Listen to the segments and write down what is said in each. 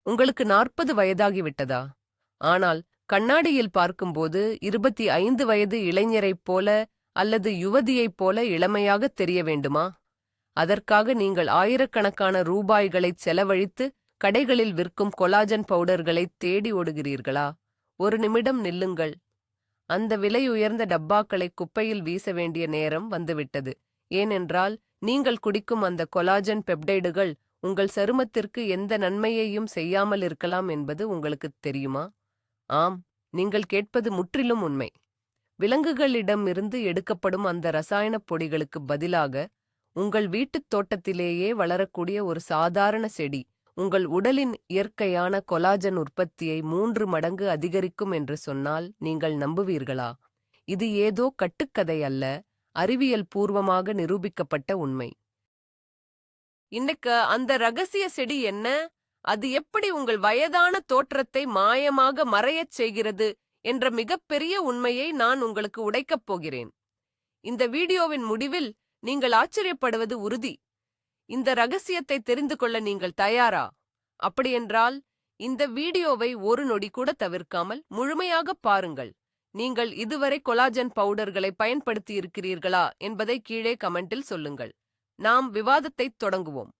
உங்களுக்கு 40 வயதாகிவிட்டதா? ஆனால் கண்ணாடியில் பார்க்கும்போது 25 வயது இளைஞரைப் போல அல்லது யுவதியைப் போல இளமையாகத் தெரிய வேண்டுமா? அதற்காக நீங்கள் ஆயிரக்கணக்கான ரூபாய்களைச் செலவழித்து கடைகளில் விற்கும் கொலாஜன் பவுடர்களைத் தேடி ஓடுகிறீர்களா? ஒரு நிமிடம் நில்லுங்கள். அந்த விலையுயர்ந்த டப்பாக்களை குப்பையில் வீச வேண்டிய நேரம் வந்துவிட்டது. ஏனென்றால் நீங்கள் குடிக்கும் அந்த கொலாஜன் பெப்டைடுகள் உங்கள் சருமத்திற்கு எந்த நன்மையையும் செய்யாமல் இருக்கலாம் என்பது உங்களுக்குத் தெரியுமா? ஆம், நீங்கள் கேட்பது முற்றிலும் உண்மை. விலங்குகளிடமிருந்து எடுக்கப்படும் அந்த ரசாயனப் பொடிகளுக்கு பதிலாக உங்கள் வீட்டுத் தோட்டத்திலேயே வளரக்கூடிய ஒரு சாதாரண செடி உங்கள் உடலின் இயற்கையான கொலாஜன் உற்பத்தியை 3 மடங்கு அதிகரிக்கும் என்று சொன்னால் நீங்கள் நம்புவீர்களா? இது ஏதோ கட்டுக்கதை அல்ல, அறிவியல் பூர்வமாக நிரூபிக்கப்பட்ட உண்மை. இன்னைக்கு அந்த ரகசிய செடி என்ன? அது எப்படி உங்கள் வயதான தோற்றத்தை மாயமாக மறையச் செய்கிறது என்ற மிகப்பெரிய உண்மையை நான் உங்களுக்கு உடைக்கப் போகிறேன். இந்த வீடியோவின் முடிவில் நீங்கள் ஆச்சரியப்படுவது உறுதி. இந்த ரகசியத்தை தெரிந்து கொள்ள நீங்கள் தயாரா? அப்படியென்றால் இந்த வீடியோவை ஒரு நொடி கூட தவிர்க்காமல் முழுமையாக பாருங்கள். நீங்கள் இதுவரை கொலாஜன் பவுடர்களை பயன்படுத்தி இருக்கிறீர்களா என்பதை கீழே கமெண்டில் சொல்லுங்கள். நாம் விவாதத்தைத் தொடங்குவோம்.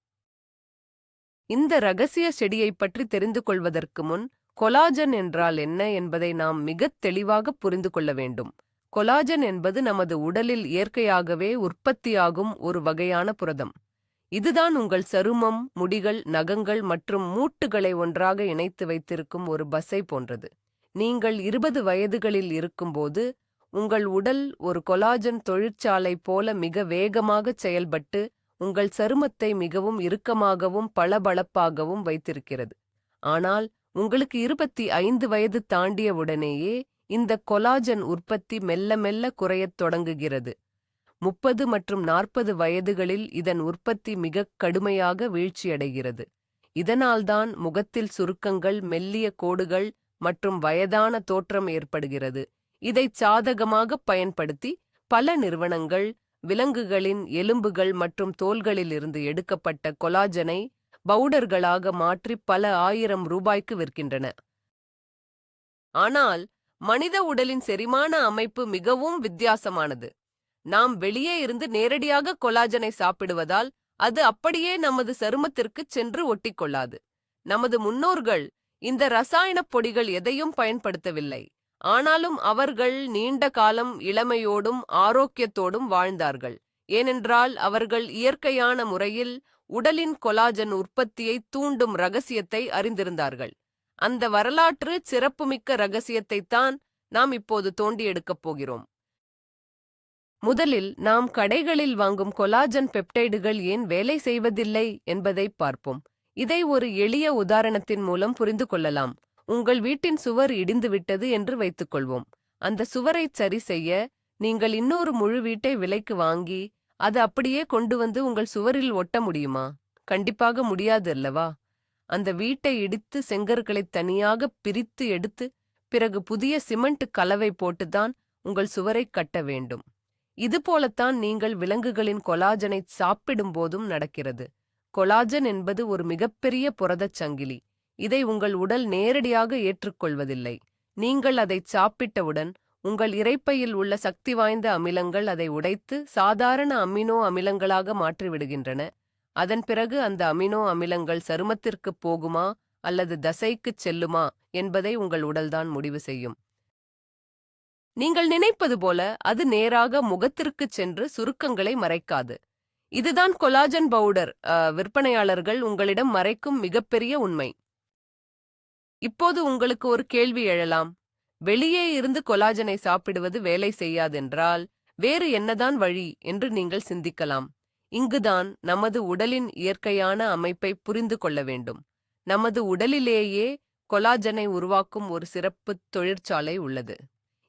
இந்த ரகசிய செடியைப் பற்றி தெரிந்து கொள்வதற்கு முன் கொலாஜன் என்றால் என்ன என்பதை நாம் மிகத் தெளிவாக புரிந்து கொள்ள வேண்டும். கொலாஜன் என்பது நமது உடலில் இயற்கையாகவே உற்பத்தியாகும் ஒரு வகையான புரதம். இதுதான் உங்கள் சருமம், முடிகள், நகங்கள் மற்றும் மூட்டுகளை ஒன்றாக இணைத்து வைத்திருக்கும் ஒரு பசை போன்றது. நீங்கள் 20 வயதுகளில் இருக்கும்போது உங்கள் உடல் ஒரு கொலாஜன் தொழிற்சாலை போல மிக வேகமாகச் செயல்பட்டு உங்கள் சருமத்தை மிகவும் இறுக்கமாகவும் பளபளப்பாகவும் வைத்திருக்கிறது. ஆனால் உங்களுக்கு 25 வயது தாண்டியவுடனேயே இந்த கொலாஜன் உற்பத்தி மெல்ல மெல்ல குறையத் தொடங்குகிறது. 30 மற்றும் 40 வயதுகளில் இதன் உற்பத்தி மிகக் கடுமையாக வீழ்ச்சியடைகிறது. இதனால்தான் முகத்தில் சுருக்கங்கள், மெல்லிய கோடுகள் மற்றும் வயதான தோற்றம் ஏற்படுகிறது. இதைச் சாதகமாகப் பயன்படுத்தி பல நிறுவனங்கள் விலங்குகளின் எலும்புகள் மற்றும் தோல்களிலிருந்து எடுக்கப்பட்ட கொலாஜனை பவுடர்களாக மாற்றி பல ஆயிரம் ரூபாய்க்கு விற்கின்றன. ஆனால் மனித உடலின் செரிமான அமைப்பு மிகவும் வித்தியாசமானது. நாம் வெளியே இருந்து நேரடியாக கொலாஜனை சாப்பிடுவதால் அது அப்படியே நமது சருமத்திற்குச் சென்று ஒட்டிக்கொள்ளாது. நமது முன்னோர்கள் இந்த ரசாயனப் பொடிகள் எதையும் பயன்படுத்தவில்லை. ஆனாலும் அவர்கள் நீண்ட காலம் இளமையோடும் ஆரோக்கியத்தோடும் வாழ்ந்தார்கள். ஏனென்றால் அவர்கள் இயற்கையான முறையில் உடலின் கொலாஜன் உற்பத்தியை தூண்டும் ரகசியத்தை அறிந்திருந்தார்கள். அந்த வரலாற்று சிறப்புமிக்க ரகசியத்தைத்தான் நாம் இப்போது தோண்டி எடுக்கப் போகிறோம். முதலில் நாம் கடைகளில் வாங்கும் கொலாஜன் பெப்டைடுகள் ஏன் வேலை செய்வதில்லை என்பதைப் பார்ப்போம். இதை ஒரு எளிய உதாரணத்தின் மூலம் புரிந்து கொள்ளலாம். உங்கள் வீட்டின் சுவர் இடிந்துவிட்டது என்று வைத்துக்கொள்வோம். அந்த சுவரைச் சரி செய்ய நீங்கள் இன்னொரு முழு வீட்டை விலைக்கு வாங்கி அது அப்படியே கொண்டு வந்து உங்கள் சுவரில் ஒட்ட முடியுமா? கண்டிப்பாக முடியாது அல்லவா? அந்த வீட்டை இடித்து செங்கற்களைத் தனியாக பிரித்து எடுத்து பிறகு புதிய சிமெண்ட் கலவை போட்டுத்தான் உங்கள் சுவரைக் கட்ட வேண்டும். இதுபோலத்தான் நீங்கள் விலங்குகளின் கொலாஜனை சாப்பிடும் போதும் நடக்கிறது. கொலாஜன் என்பது ஒரு மிகப்பெரிய புரதச் சங்கிலி. இதை உங்கள் உடல் நேரடியாக ஏற்றுக்கொள்வதில்லை. நீங்கள் அதைச் சாப்பிட்டவுடன் உங்கள் இரைப்பையில் உள்ள சக்தி வாய்ந்த அமிலங்கள் அதை உடைத்து சாதாரண அமினோ அமிலங்களாக மாற்றிவிடுகின்றன. அதன் பிறகு அந்த அமினோ அமிலங்கள் சருமத்திற்குப் போகுமா அல்லது தசைக்குச் செல்லுமா என்பதை உங்கள் உடல்தான் முடிவு செய்யும். நீங்கள் நினைப்பது போல அது நேராக முகத்திற்குச் சென்று சுருக்கங்களை மறைக்காது. இதுதான் கொலாஜன் பவுடர் விற்பனையாளர்கள் உங்களிடம் மறைக்கும் மிகப்பெரிய உண்மை. இப்போது உங்களுக்கு ஒரு கேள்வி எழலாம். வெளியே இருந்து கொலாஜனை சாப்பிடுவது வேலை செய்யாதென்றால் வேறு என்னதான் வழி என்று நீங்கள் சிந்திக்கலாம். இங்குதான் நமது உடலின் இயற்கையான அமைப்பை புரிந்து கொள்ள வேண்டும். நமது உடலிலேயே கொலாஜனை உருவாக்கும் ஒரு சிறப்பு தொழிற்சாலை உள்ளது.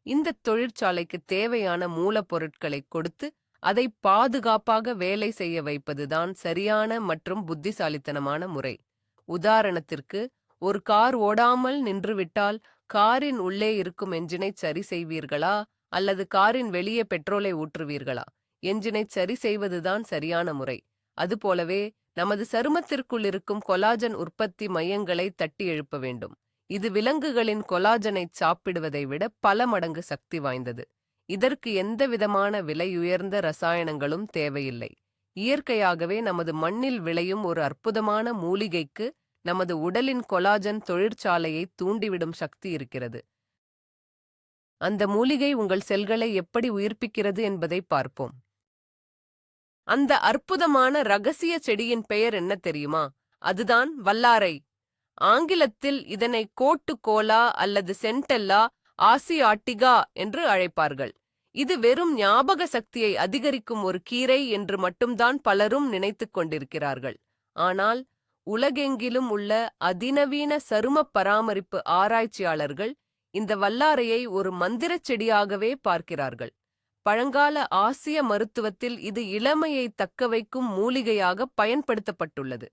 இந்த தொழிற்சாலைக்கு தேவையான மூலப்பொருட்களை கொடுத்து அதை பாதுகாப்பாக வேலை செய்ய வைப்பதுதான் சரியான மற்றும் புத்திசாலித்தனமான முறை. உதாரணத்திற்கு, ஒரு கார் ஓடாமல் நின்றுவிட்டால் காரின் உள்ளே இருக்கும் என்ஜினை சரி செய்வீர்களா அல்லது காரின் வெளியே பெட்ரோலை ஊற்றுவீர்களா? என்ஜினை சரி செய்வதுதான் சரியான முறை. அதுபோலவே நமது சருமத்திற்குள் இருக்கும் கொலாஜன் உற்பத்தி மையங்களை தட்டி எழுப்ப வேண்டும். இது விலங்குகளின் கொலாஜனை சாப்பிடுவதை விட பல மடங்கு சக்தி வாய்ந்தது. இதற்கு எந்தவிதமான விலையுயர்ந்த ரசாயனங்களும் தேவையில்லை. இயற்கையாகவே நமது மண்ணில் விளையும் ஒரு அற்புதமான மூலிகைக்கு நமது உடலின் கொலாஜன் தொழிற்சாலையை தூண்டிவிடும் சக்தி இருக்கிறது. அந்த மூலிகை உங்கள் செல்களை எப்படி உயிர்ப்பிக்கிறது என்பதை பார்ப்போம். அந்த அற்புதமான ரகசிய செடியின் பெயர் என்ன தெரியுமா? அதுதான் வல்லாரை. ஆங்கிலத்தில் இதனை கோட்டு கோலா அல்லது சென்டெல்லா ஆசியாட்டிகா என்று அழைப்பார்கள். இது வெறும் ஞாபக சக்தியை அதிகரிக்கும் ஒரு கீரை என்று மட்டும்தான் பலரும் நினைத்துக் கொண்டிருக்கிறார்கள். ஆனால் உலகெங்கிலும் உள்ள அதிநவீன சரும பராமரிப்பு ஆராய்ச்சியாளர்கள் இந்த வல்லாரையை ஒரு மந்திரச் செடியாகவே பார்க்கிறார்கள். பழங்கால ஆசிய மருத்துவத்தில் இது இளமையை தக்கவைக்கும் மூலிகையாக பயன்படுத்தப்பட்டுள்ளது.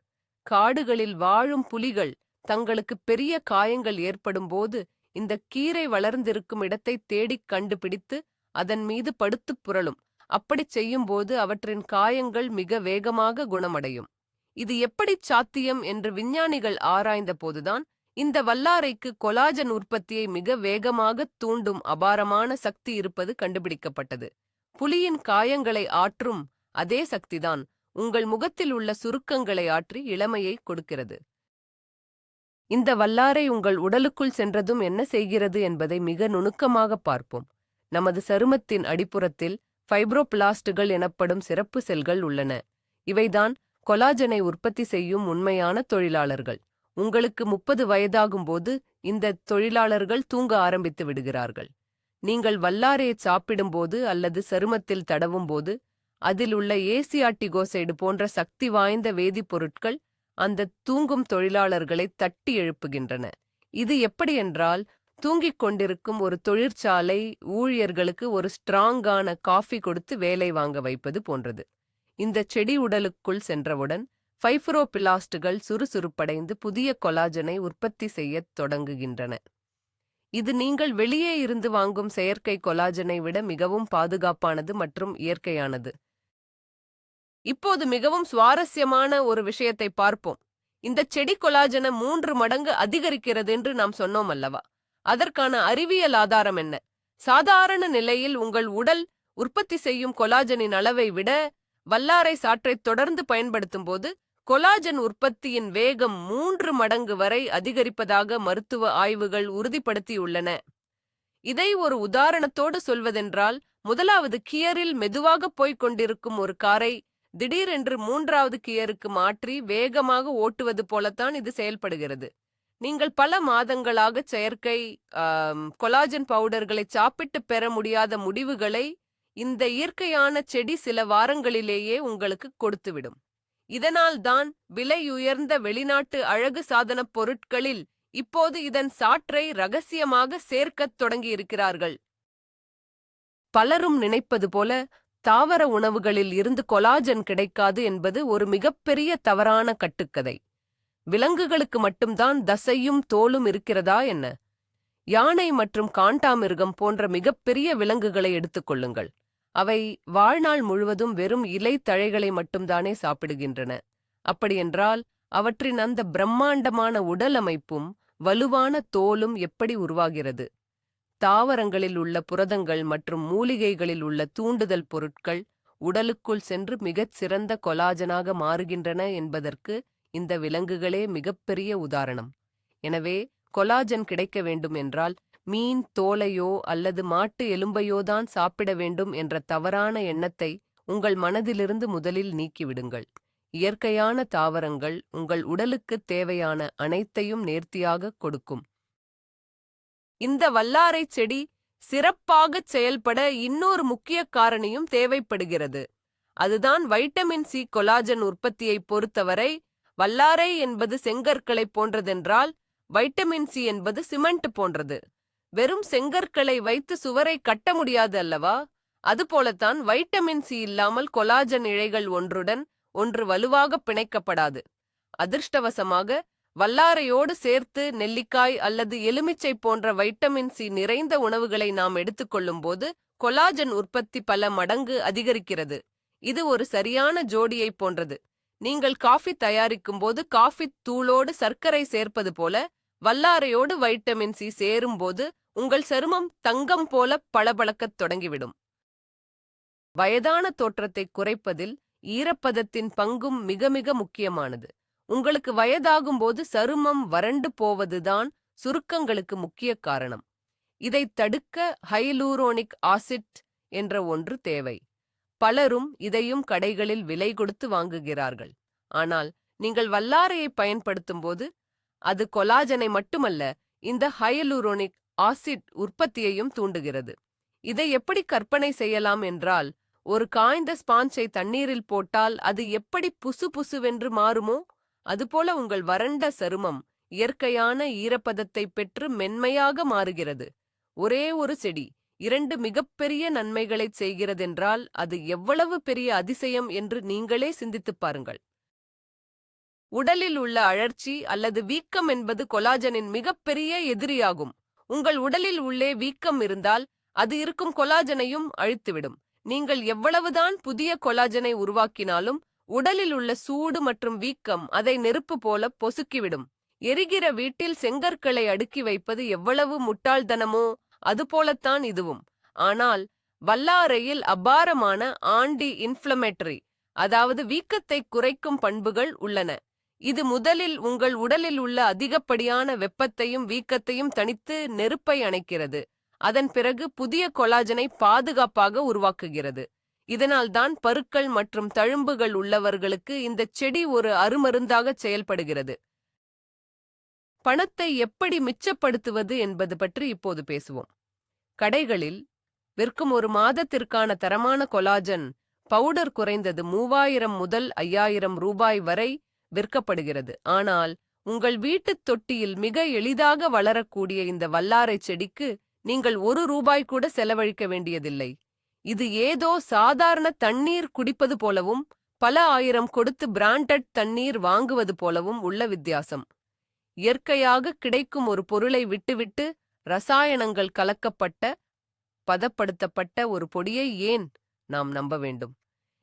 காடுகளில் வாழும் புலிகள் தங்களுக்கு பெரிய காயங்கள் ஏற்படும்போது இந்த கீரை வளர்ந்திருக்கும் இடத்தை தேடிக் கண்டுபிடித்து அதன் மீது படுத்துப் புரளும். அப்படிச் செய்யும்போது அவற்றின் காயங்கள் மிக வேகமாக குணமடையும். இது எப்படிச் சாத்தியம் என்று விஞ்ஞானிகள் ஆராய்ந்த போதுதான் இந்த வல்லாரைக்கு கொலாஜன் உற்பத்தியை மிக வேகமாக தூண்டும் அபாரமான சக்தி இருப்பது கண்டுபிடிக்கப்பட்டது. புலியின் காயங்களை ஆற்றும் அதே சக்திதான் உங்கள் முகத்தில் உள்ள சுருக்கங்களை ஆற்றி இளமையை கொடுக்கிறது. இந்த வல்லாரை உங்கள் உடலுக்குள் சென்றதும் என்ன செய்கிறது என்பதை மிக நுணுக்கமாக பார்ப்போம். நமது சருமத்தின் அடிப்புறத்தில் ஃபைப்ரோபிளாஸ்டுகள் எனப்படும் சிறப்பு செல்கள் உள்ளன. இவைதான் கொலாஜனை உற்பத்தி செய்யும் உண்மையான தொழிலாளர்கள். உங்களுக்கு 30 வயதாகும்போது இந்த தொழிலாளர்கள் தூங்க ஆரம்பித்து விடுகிறார்கள். நீங்கள் வல்லாரையை சாப்பிடும்போது அல்லது சருமத்தில் தடவும்போது அதில் உள்ள ஏசியாட்டிகோசைடு போன்ற சக்தி வாய்ந்த வேதிப்பொருட்கள் அந்த தூங்கும் தொழிலாளர்களை தட்டி எழுப்புகின்றன. இது எப்படியென்றால், தூங்கிக் கொண்டிருக்கும் ஒரு தொழிற்சாலை ஊழியர்களுக்கு ஒரு ஸ்ட்ராங்கான காஃபி கொடுத்து வேலை வாங்க வைப்பது போன்றது. இந்த செடி உடலுக்குள் சென்றவுடன் ஃபைப்ரோபிளாஸ்டுகள் சுறுசுறுப்படைந்து புதிய கொலாஜனை உற்பத்தி செய்யத் தொடங்குகின்றன. இது நீங்கள் வெளியே இருந்து வாங்கும் செயற்கை கொலாஜனை விட மிகவும் பாதுகாப்பானது மற்றும் இயற்கையானது. இப்போது மிகவும் சுவாரஸ்யமான ஒரு விஷயத்தை பார்ப்போம். இந்த செடி கொலாஜனை 3 மடங்கு அதிகரிக்கிறது என்று நாம் சொன்னோம் அல்லவா? அதற்கான அறிவியல் ஆதாரம் என்ன? சாதாரண நிலையில் உங்கள் உடல் உற்பத்தி செய்யும் கொலாஜனின் அளவை விட வல்லாரை சாற்றை தொடர்ந்து பயன்படுத்தும் போது கொலாஜன் உற்பத்தியின் வேகம் 3 மடங்கு வரை அதிகரிப்பதாக மருத்துவ ஆய்வுகள் உறுதிப்படுத்தியுள்ளன. இதை ஒரு உதாரணத்தோடு சொல்வதென்றால், முதலாவது கியரில் மெதுவாக போய்க் கொண்டிருக்கும் ஒரு காரை திடீரென்று 3வது கியருக்கு மாற்றி வேகமாக ஓட்டுவது போலத்தான் இது செயல்படுகிறது. நீங்கள் பல மாதங்களாக செயற்கை கொலாஜன் பவுடர்களை சாப்பிட்டு பெற முடியாத முடிவுகளை இந்த இயற்கையான செடி சில வாரங்களிலேயே உங்களுக்கு கொடுத்துவிடும். இதனால் தான் விலையுயர்ந்த வெளிநாட்டு அழகு சாதனப் பொருட்களில் இப்போது இதன் சாற்றை ரகசியமாக சேர்க்கத் தொடங்கியிருக்கிறார்கள். பலரும் நினைப்பது போல தாவர உணவுகளில் இருந்து கொலாஜன் கிடைக்காது என்பது ஒரு மிகப்பெரிய தவறான கட்டுக்கதை. விலங்குகளுக்கு மட்டும்தான் தசையும் தோலும் இருக்கிறதா என்ன? யானை மற்றும் காண்டாமிருகம் போன்ற மிகப்பெரிய விலங்குகளை எடுத்துக்கொள்ளுங்கள். அவை வாழ்நாள் முழுவதும் வெறும் இலை தழைகளை மட்டும்தானே சாப்பிடுகின்றன. அப்படியென்றால் அவற்றின் அந்த பிரம்மாண்டமான உடல் அமைப்பும் வலுவான தோலும் எப்படி உருவாகிறது? தாவரங்களில் உள்ள புரதங்கள் மற்றும் மூலிகைகளில் உள்ள தூண்டுதல் பொருட்கள் உடலுக்குள் சென்று மிகச் சிறந்த கொலாஜனாக மாறுகின்றன என்பதற்கு இந்த விலங்குகளே மிகப்பெரிய உதாரணம். எனவே கொலாஜன் கிடைக்க வேண்டும் என்றால் மீன் தோலையோ அல்லது மாட்டு எலும்பையோதான் சாப்பிட வேண்டும் என்ற தவறான எண்ணத்தை உங்கள் மனதிலிருந்து முதலில் நீக்கிவிடுங்கள். இயற்கையான தாவரங்கள் உங்கள் உடலுக்கு தேவையான அனைத்தையும் நேர்த்தியாக கொடுக்கும். இந்த வல்லாரை செடி சிறப்பாகச் செயல்பட இன்னொரு முக்கிய காரணியும் தேவைப்படுகிறது. அதுதான் வைட்டமின் சி. கொலாஜன் உற்பத்தியை பொறுத்தவரை வல்லாரை என்பது செங்கற்களை போன்றதென்றால் வைட்டமின் சி என்பது சிமெண்ட் போன்றது. வெறும் செங்கற்களை வைத்து சுவரை கட்ட முடியாது அல்லவா? அதுபோலத்தான் வைட்டமின் சி இல்லாமல் கொலாஜன் இழைகள் ஒன்றுடன் ஒன்று வலுவாக பிணைக்கப்படாது. அதிர்ஷ்டவசமாக வல்லாரையோடு சேர்த்து நெல்லிக்காய் அல்லது எலுமிச்சை போன்ற வைட்டமின் சி நிறைந்த உணவுகளை நாம் எடுத்துக்கொள்ளும் போது கொலாஜன் உற்பத்தி பல மடங்கு அதிகரிக்கிறது. இது ஒரு சரியான ஜோடியை போன்றது. நீங்கள் காஃபி தயாரிக்கும்போது காஃபி தூளோடு சர்க்கரை சேர்ப்பது போல வல்லாரையோடு வைட்டமின் சி சேரும்போது உங்கள் சருமம் தங்கம் போல பளபளக்கத் தொடங்கிவிடும். வயதான தோற்றத்தை குறைப்பதில் ஈரப்பதத்தின் பங்கும் மிக மிக முக்கியமானது. உங்களுக்கு வயதாகும்போது சருமம் வறண்டு போவதுதான் சுருக்கங்களுக்கு முக்கிய காரணம். இதைத் தடுக்க ஹைலூரோனிக் ஆசிட் என்ற ஒன்று தேவை. பலரும் இதையும் கடைகளில் விலை கொடுத்து வாங்குகிறார்கள். ஆனால் நீங்கள் வல்லாரையை பயன்படுத்தும்போது அது கொலாஜனை மட்டுமல்ல, இந்த ஹைலூரோனிக் ஆசிட் உற்பத்தியையும் தூண்டுகிறது. இதை எப்படி கற்பனை செய்யலாம் என்றால், ஒரு காய்ந்த ஸ்பாஞ்சை தண்ணீரில் போட்டால் அது எப்படி புசு புசுவென்று மாறுமோ அதுபோல உங்கள் வறண்ட சருமம் இயற்கையான ஈரப்பதத்தை பெற்று மென்மையாக மாறுகிறது. ஒரே ஒரு செடி 2 மிகப்பெரிய நன்மைகளைச் செய்கிறதென்றால் அது எவ்வளவு பெரிய அதிசயம் என்று நீங்களே சிந்தித்துப் பாருங்கள். உடலில் உள்ள அழற்சி அல்லது வீக்கம் என்பது கொலாஜனின் மிகப்பெரிய எதிரியாகும். உங்கள் உடலில் உள்ளே வீக்கம் இருந்தால் அது இருக்கும் கொலாஜனையும் அழித்துவிடும். நீங்கள் எவ்வளவுதான் புதிய கொலாஜனை உருவாக்கினாலும் உடலில் உள்ள சூடு மற்றும் வீக்கம் அதை நெருப்பு போல பொசுக்கிவிடும். எரிகிற வீட்டில் செங்கற்களை அடுக்கி வைப்பது எவ்வளவு முட்டாள்தனமோ அதுபோலத்தான் இதுவும். ஆனால் வல்லாரையில் அபாரமான ஆன்டி இன்ஃப்ளமேட்டரி, அதாவது வீக்கத்தை குறைக்கும் பண்புகள் உள்ளன. இது முதலில் உங்கள் உடலில் உள்ள அதிகப்படியான வெப்பத்தையும் வீக்கத்தையும் தணித்து நெருப்பை அணைக்கிறது. அதன் பிறகு புதிய கொலாஜனை பாதுகாப்பாக உருவாக்குகிறது. இதனால்தான் பருக்கள் மற்றும் தழும்புகள் உள்ளவர்களுக்கு இந்த செடி ஒரு அருமருந்தாக செயல்படுகிறது. பணத்தை எப்படி மிச்சப்படுத்துவது என்பது பற்றி இப்போது பேசுவோம். கடைகளில் விற்கும் ஒரு மாதத்திற்கான தரமான கொலாஜன் பவுடர் குறைந்தது 3000 முதல் 5000 ரூபாய் வரை விற்கப்படுகிறது. ஆனால் உங்கள் வீட்டுத் தொட்டியில் மிக எளிதாக வளரக்கூடிய இந்த வல்லாரை செடிக்கு நீங்கள் 1 ரூபாய் கூட செலவழிக்க வேண்டியதில்லை. இது ஏதோ சாதாரண தண்ணீர் குடிப்பது போலவும் பல ஆயிரம் கொடுத்து பிராண்டட் தண்ணீர் வாங்குவது போலவும் உள்ள வித்தியாசம். இயற்கையாக கிடைக்கும் ஒரு பொருளை விட்டுவிட்டு ரசாயனங்கள் கலக்கப்பட்ட பதப்படுத்தப்பட்ட ஒரு பொடியை ஏன் நாம் நம்ப வேண்டும்?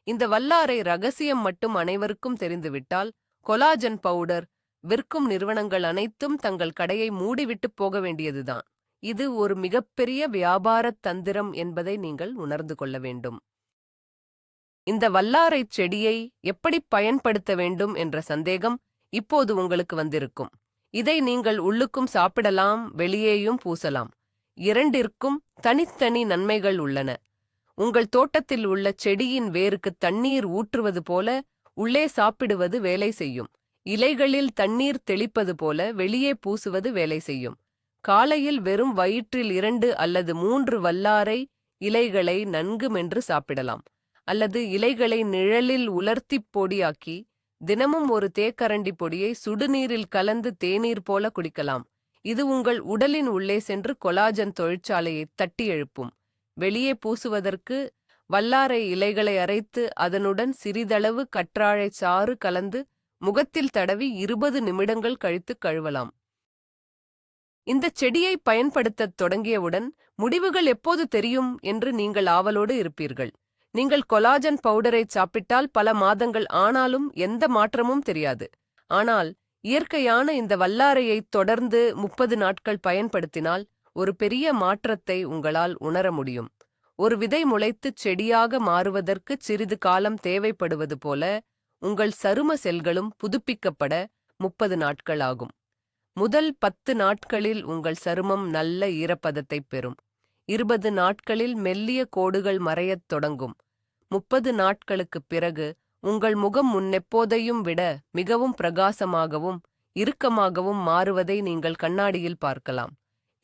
இந்த வல்லாரை ரகசியம் மட்டும் அனைவருக்கும் தெரிந்துவிட்டால் கொலாஜன் பவுடர் விற்கும் நிறுவனங்கள் அனைத்தும் தங்கள் கடையை மூடிவிட்டு போக வேண்டியதுதான். இது ஒரு மிகப்பெரிய வியாபாரத் தந்திரம் என்பதை நீங்கள் உணர்ந்து கொள்ள வேண்டும். இந்த வல்லாரைச் செடியை எப்படி பயன்படுத்த வேண்டும் என்ற சந்தேகம் இப்போது உங்களுக்கு வந்திருக்கும். இதை நீங்கள் உள்ளுக்கும் சாப்பிடலாம், வெளியேயும் பூசலாம். இரண்டிற்கும் தனித்தனி நன்மைகள் உள்ளன. உங்கள் தோட்டத்தில் உள்ள செடியின் வேருக்கு தண்ணீர் ஊற்றுவது போல உள்ளே சாப்பிடுவது வேலை செய்யும். இலைகளில் தண்ணீர் தெளிப்பது போல வெளியே பூசுவது வேலை செய்யும். காலையில் வெறும் வயிற்றில் 2 அல்லது 3 வல்லாரை இலைகளை நன்கு மென்று சாப்பிடலாம். அல்லது இலைகளை நிழலில் உலர்த்திப் பொடியாக்கி தினமும் ஒரு தேக்கரண்டி பொடியை சுடுநீரில் கலந்து தேநீர் போல குடிக்கலாம். இது உங்கள் உடலின் உள்ளே சென்று கொலாஜன் தொழிற்சாலையை தட்டி எழுப்பும். வெளியே பூசுவதற்கு வல்லாரை இலைகளை அரைத்து அதனுடன் சிறிதளவு கற்றாழை சாறு கலந்து முகத்தில் தடவி 20 நிமிடங்கள் கழித்து கழுவலாம். இந்த செடியை பயன்படுத்தத் தொடங்கியவுடன் முடிவுகள் எப்போது தெரியும் என்று நீங்கள் ஆவலோடு இருப்பீர்கள். நீங்கள் கொலாஜன் பவுடரை சாப்பிட்டால் பல மாதங்கள் ஆனாலும் எந்த மாற்றமும் தெரியாது. ஆனால் இயற்கையான இந்த வல்லாரையை தொடர்ந்து 30 நாட்கள் பயன்படுத்தினால் ஒரு பெரிய மாற்றத்தை உங்களால் உணர முடியும். ஒரு விதை முளைத்து செடியாக மாறுவதற்கு சிறிது காலம் தேவைப்படுவது போல உங்கள் சரும செல்களும் புதுப்பிக்கப்பட 30 நாட்கள் ஆகும். முதல் 10 நாட்களில் உங்கள் சருமம் நல்ல ஈரப்பதத்தைப் பெறும். 20 நாட்களில் மெல்லிய கோடுகள் மறையத் தொடங்கும். 30 நாட்களுக்குப் பிறகு உங்கள் முகம் முன்னெப்போதையும் விட மிகவும் பிரகாசமாகவும் இறுக்கமாகவும் மாறுவதை நீங்கள் கண்ணாடியில் பார்க்கலாம்.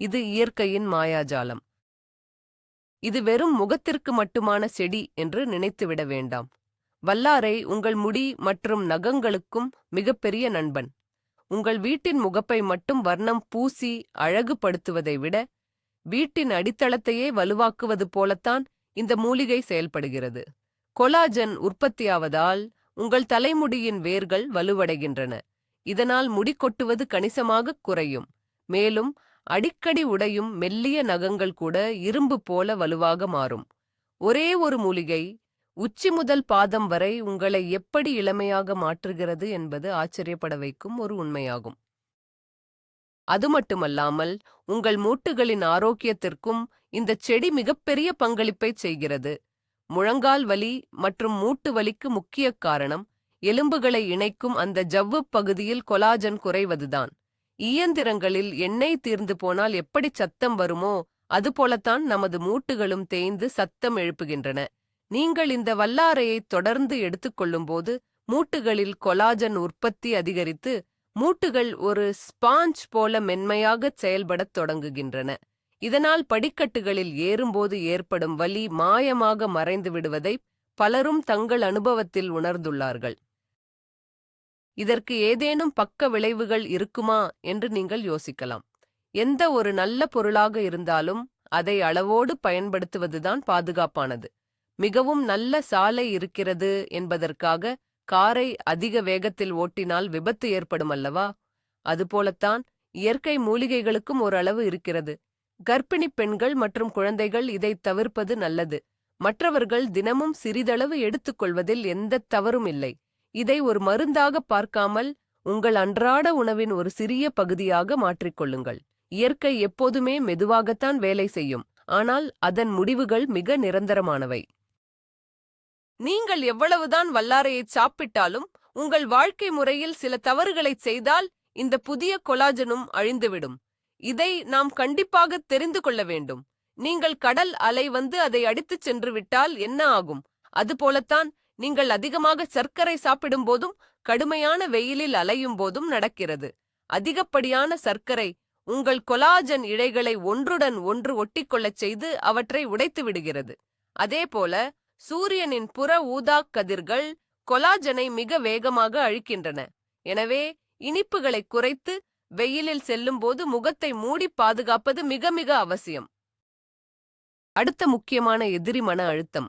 இது இயற்கையின் மாயாஜாலம். இது வெறும் முகத்திற்கு மட்டுமான செடி என்று நினைத்துவிட வேண்டாம். வல்லாரை உங்கள் முடி மற்றும் நகங்களுக்கும் மிகப்பெரிய நண்பன். உங்கள் வீட்டின் முகப்பை மட்டும் வர்ணம் பூசி அழகுபடுத்துவதை விட வீட்டின் அடித்தளத்தையே வலுவாக்குவது போலத்தான் இந்த மூலிகை செயல்படுகிறது. கொலாஜன் உற்பத்தியாவதால் உங்கள் தலைமுடியின் வேர்கள் வலுவடைகின்றன. இதனால் முடி கொட்டுவது கணிசமாக குறையும். மேலும் அடிக்கடி உடையும் மெல்லிய நகங்கள் கூட இரும்பு போல வலுவாக மாறும். ஒரே ஒரு மூலிகை உச்சி முதல் பாதம் வரை உங்களை எப்படி இளமையாக மாற்றுகிறது என்பது ஆச்சரியப்பட வைக்கும் ஒரு உண்மையாகும். அது மட்டுமல்லாமல் உங்கள் மூட்டுகளின் ஆரோக்கியத்திற்கும் இந்த செடி மிகப்பெரிய பங்களிப்பை செய்கிறது. முழங்கால் வலி மற்றும் மூட்டு வலிக்கு முக்கிய காரணம் எலும்புகளை இணைக்கும் அந்த ஜவ்வு பகுதியில் கொலாஜன் குறைவதுதான். இயந்திரங்களில் எண்ணெய் தீர்ந்து போனால் எப்படி சத்தம் வருமோ அதுபோலத்தான் நமது மூட்டுகளும் தேய்ந்து சத்தம் எழுப்புகின்றன. நீங்கள் இந்த வல்லாரையை தொடர்ந்து எடுத்துக்கொள்ளும்போது மூட்டுகளில் கொலாஜன் உற்பத்தி அதிகரித்து மூட்டுகள் ஒரு ஸ்பாஞ்ச் போல மென்மையாகச் செயல்படத் தொடங்குகின்றன. இதனால் படிக்கட்டுகளில் ஏறும்போது ஏற்படும் வலி மாயமாக மறைந்து விடுவதை பலரும் தங்கள் அனுபவத்தில் உணர்ந்துள்ளார்கள். இதற்கு ஏதேனும் பக்க விளைவுகள் இருக்குமா என்று நீங்கள் யோசிக்கலாம். எந்த ஒரு நல்ல பொருளாக இருந்தாலும் அதை அளவோடு பயன்படுத்துவதுதான் பாதுகாப்பானது. மிகவும் நல்ல சாலை இருக்கிறது என்பதற்காக காரை அதிக வேகத்தில் ஓட்டினால் விபத்து ஏற்படும் அல்லவா? அதுபோலத்தான் இயற்கை மூலிகைகளுக்கும் ஒரு அளவு இருக்கிறது. கர்ப்பிணி பெண்கள் மற்றும் குழந்தைகள் இதை தவிர்ப்பது நல்லது. மற்றவர்கள் தினமும் சிறிதளவு எடுத்துக்கொள்வதில் எந்த தவறும் இல்லை. இதை ஒரு மருந்தாக பார்க்காமல் உங்கள் அன்றாட உணவின் ஒரு சிறிய பகுதியாக மாற்றிக்கொள்ளுங்கள். இயற்கை எப்போதுமே மெதுவாகத்தான் வேலை செய்யும், ஆனால் அதன் முடிவுகள் மிக நிரந்தரமானவை. நீங்கள் எவ்வளவுதான் வல்லாரையை சாப்பிட்டாலும் உங்கள் வாழ்க்கை முறையில் சில தவறுகளைச் செய்தால் இந்த புதிய கொலாஜனும் அழிந்துவிடும். இதை நாம் கண்டிப்பாக தெரிந்து கொள்ள வேண்டும். நீங்கள் கடல் அலை வந்து அதை அடித்துச் சென்று விட்டால் என்ன ஆகும்? அதுபோலத்தான் நீங்கள் அதிகமாக சர்க்கரை சாப்பிடும் போதும் கடுமையான வெயிலில் அலையும் போதும் நடக்கிறது. அதிகப்படியான சர்க்கரை உங்கள் கொலாஜன் இழைகளை ஒன்றுடன் ஒன்று ஒட்டிக்கொள்ளச் செய்து அவற்றை உடைத்து விடுகிறது. அதேபோல சூரியனின் புற ஊதாக் கதிர்கள் கொலாஜனை மிக வேகமாக அழிக்கின்றன. எனவே இனிப்புகளை குறைத்து வெயிலில் செல்லும்போது முகத்தை மூடி பாதுகாப்பது மிக மிக அவசியம். அடுத்த முக்கியமான எதிரி மன அழுத்தம்.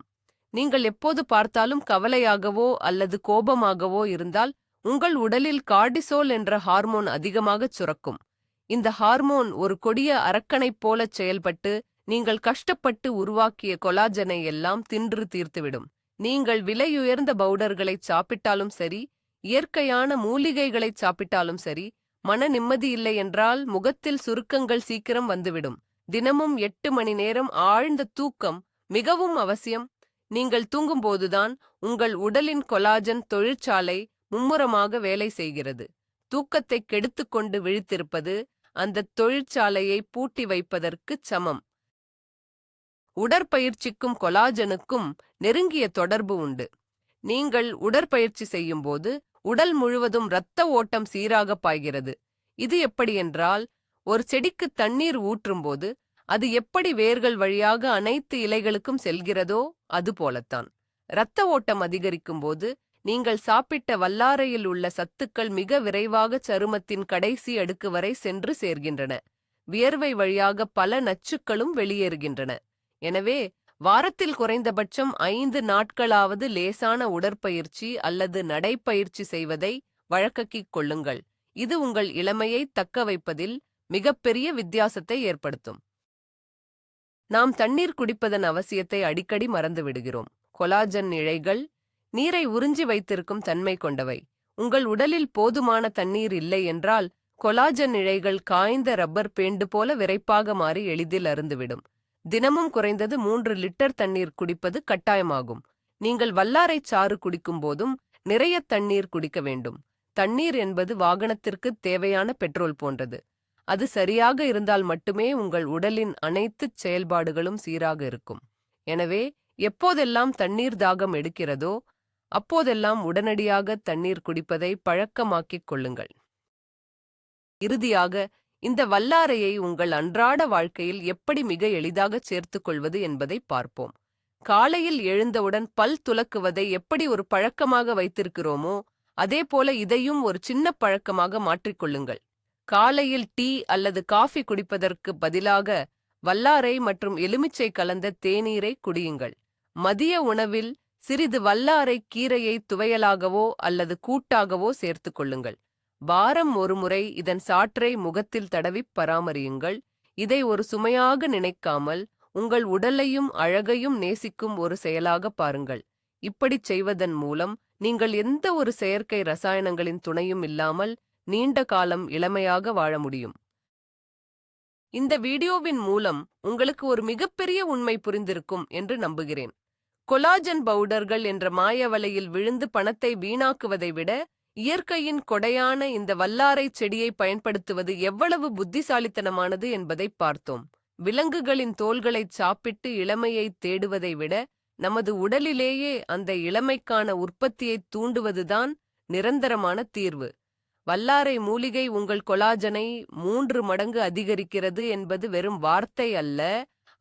நீங்கள் எப்போது பார்த்தாலும் கவலையாகவோ அல்லது கோபமாகவோ இருந்தால் உங்கள் உடலில் கார்டிசோல் என்ற ஹார்மோன் அதிகமாகச் சுரக்கும். இந்த ஹார்மோன் ஒரு கொடிய அரக்கனைப் போலச் செயல்பட்டு நீங்கள் கஷ்டப்பட்டு உருவாக்கிய கொலாஜனை எல்லாம் தின்று தீர்த்துவிடும். நீங்கள் விலையுயர்ந்த பவுடர்களைச் சாப்பிட்டாலும் சரி, இயற்கையான மூலிகைகளைச் சாப்பிட்டாலும் சரி, மன நிம்மதி இல்லை என்றால் முகத்தில் சுருக்கங்கள் சீக்கிரம் வந்துவிடும். தினமும் 8 மணி நேரம் ஆழ்ந்த தூக்கம் மிகவும் அவசியம். நீங்கள் தூங்கும்போதுதான் உங்கள் உடலின் கொலாஜன் தொழிற்சாலை மும்முரமாக வேலை செய்கிறது. தூக்கத்தை கெடுத்துக்கொண்டு விழித்திருப்பது அந்த தொழிற்சாலையை பூட்டி வைப்பதற்குச் சமம். உடற்பயிற்சிக்கும் கொலாஜனுக்கும் நெருங்கிய தொடர்பு உண்டு. நீங்கள் உடற்பயிற்சி செய்யும்போது உடல் முழுவதும் இரத்த ஓட்டம் சீராக பாய்கிறது. இது எப்படியென்றால், ஒரு செடிக்கு தண்ணீர் ஊற்றும்போது அது எப்படி வேர்கள் வழியாக அனைத்து இலைகளுக்கும் செல்கிறதோ அதுபோலத்தான். இரத்த ஓட்டம் அதிகரிக்கும் போது நீங்கள் சாப்பிட்ட வல்லாரையில் உள்ள சத்துக்கள் மிக விரைவாக சருமத்தின் கடைசி அடுக்கு வரை சென்று சேர்கின்றன. வியர்வை வழியாக பல நச்சுக்களும் வெளியேறுகின்றன. எனவே வாரத்தில் குறைந்தபட்சம் 5 நாட்களாவது லேசான உடற்பயிற்சி அல்லது நடைப்பயிற்சி செய்வதை வழக்கக்கிக் கொள்ளுங்கள். இது உங்கள் இளமையை தக்க வைப்பதில் மிகப்பெரிய வித்தியாசத்தை ஏற்படுத்தும். நாம் தண்ணீர் குடிப்பதன் அவசியத்தை அடிக்கடி மறந்துவிடுகிறோம். கொலாஜன் இழைகள் நீரை உறிஞ்சி வைத்திருக்கும் தன்மை கொண்டவை. உங்கள் உடலில் போதுமான தண்ணீர் இல்லை என்றால் கொலாஜன் இழைகள் காய்ந்த ரப்பர் பேண்டு போல விரைப்பாக மாறி எளிதில் அருந்துவிடும். தினமும் குறைந்தது 3 லிட்டர் தண்ணீர் குடிப்பது கட்டாயமாகும். நீங்கள் வல்லாரை சாறு குடிக்கும் போதும் நிறைய தண்ணீர் குடிக்க வேண்டும். தண்ணீர் என்பது வாகனத்திற்கு தேவையான பெட்ரோல் போன்றது. அது சரியாக இருந்தால் மட்டுமே உங்கள் உடலின் அனைத்து செயல்பாடுகளும் சீராக இருக்கும். எனவே எப்போதெல்லாம் தண்ணீர் தாகம் எடுக்கிறதோ அப்போதெல்லாம் உடனடியாக தண்ணீர் குடிப்பதை பழக்கமாக்கிக் கொள்ளுங்கள். இறுதியாக, இந்த வல்லாரையை உங்கள் அன்றாட வாழ்க்கையில் எப்படி மிக எளிதாக சேர்த்துக் கொள்வது என்பதை பார்ப்போம். காலையில் எழுந்தவுடன் பல் துலக்குவதை எப்படி ஒரு பழக்கமாக வைத்திருக்கிறோமோ அதேபோல இதையும் ஒரு சின்ன பழக்கமாக மாற்றிக்கொள்ளுங்கள். காலையில் டீ அல்லது காஃபி குடிப்பதற்கு பதிலாக வல்லாரை மற்றும் எலுமிச்சை கலந்த தேநீரை குடியுங்கள். மதிய உணவில் சிறிது வல்லாரை கீரையை துவையலாகவோ அல்லது கூட்டாகவோ சேர்த்துக் கொள்ளுங்கள். வாரம் ஒரு முறை இதன் சாற்றை முகத்தில் தடவி பராமரியுங்கள். இதை ஒரு சுமையாக நினைக்காமல் உங்கள் உடலையும் அழகையும் நேசிக்கும் ஒரு செயலாக பாருங்கள். இப்படிச் செய்வதன் மூலம் நீங்கள் எந்த ஒரு செயற்கை ரசாயனங்களின் துணையும் இல்லாமல் நீண்ட காலம் இளமையாக வாழ முடியும். இந்த வீடியோவின் மூலம் உங்களுக்கு ஒரு மிகப்பெரிய உண்மை புரிந்திருக்கும் என்று நம்புகிறேன். கொலாஜன் பவுடர்கள் என்ற மாய வலையில் விழுந்து பணத்தை வீணாக்குவதை விட இயற்கையின் கொடையான இந்த வல்லாரைச் செடியை பயன்படுத்துவது எவ்வளவு புத்திசாலித்தனமானது என்பதை பார்த்தோம். விலங்குகளின் தோல்களைச் சாப்பிட்டு இளமையை தேடுவதை விட நமது உடலிலேயே அந்த இளமைக்கான உற்பத்தியைத் தூண்டுவதுதான் நிரந்தரமான தீர்வு. வல்லாரை மூலிகை உங்கள் கொலாஜனை 3 மடங்கு அதிகரிக்கிறது என்பது வெறும் வார்த்தை அல்ல,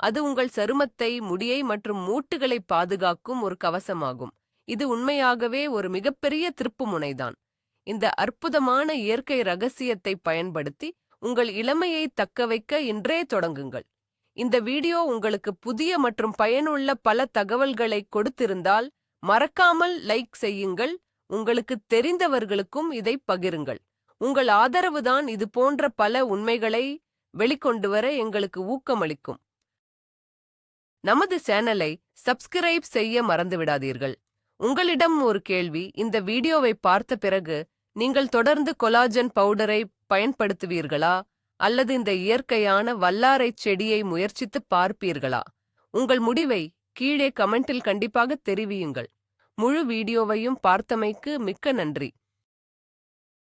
அது உங்கள் சருமத்தை, முடியை மற்றும் மூட்டுகளை பாதுகாக்கும் ஒரு கவசமாகும். இது உண்மையாகவே ஒரு மிகப்பெரிய திருப்புமுனைதான். இந்த அற்புதமான இயற்கை ரகசியத்தை பயன்படுத்தி உங்கள் இளமையை தக்கவைக்க இன்றே தொடங்குங்கள். இந்த வீடியோ உங்களுக்கு புதிய மற்றும் பயனுள்ள பல தகவல்களை கொடுத்திருந்தால் மறக்காமல் லைக் செய்யுங்கள். உங்களுக்கு தெரிந்தவர்களுக்கும் இதை பகிருங்கள். உங்கள் ஆதரவுதான் இது போன்ற பல உண்மைகளை வெளிக்கொண்டு வர எங்களுக்கு ஊக்கமளிக்கும். நமது சேனலை சப்ஸ்கிரைப் செய்ய மறந்துவிடாதீர்கள். உங்களிடம் ஒரு கேள்வி: இந்த வீடியோவை பார்த்த பிறகு நீங்கள் தொடர்ந்து கொலாஜன் பவுடரை பயன்படுத்துவீர்களா அல்லது இந்த இயற்கையான வல்லாரைச் செடியை முயற்சித்துப் பார்ப்பீர்களா? உங்கள் முடிவை கீழே கமெண்டில் கண்டிப்பாக தெரிவியுங்கள். முழு வீடியோவையும் பார்த்தமைக்கு மிக்க நன்றி.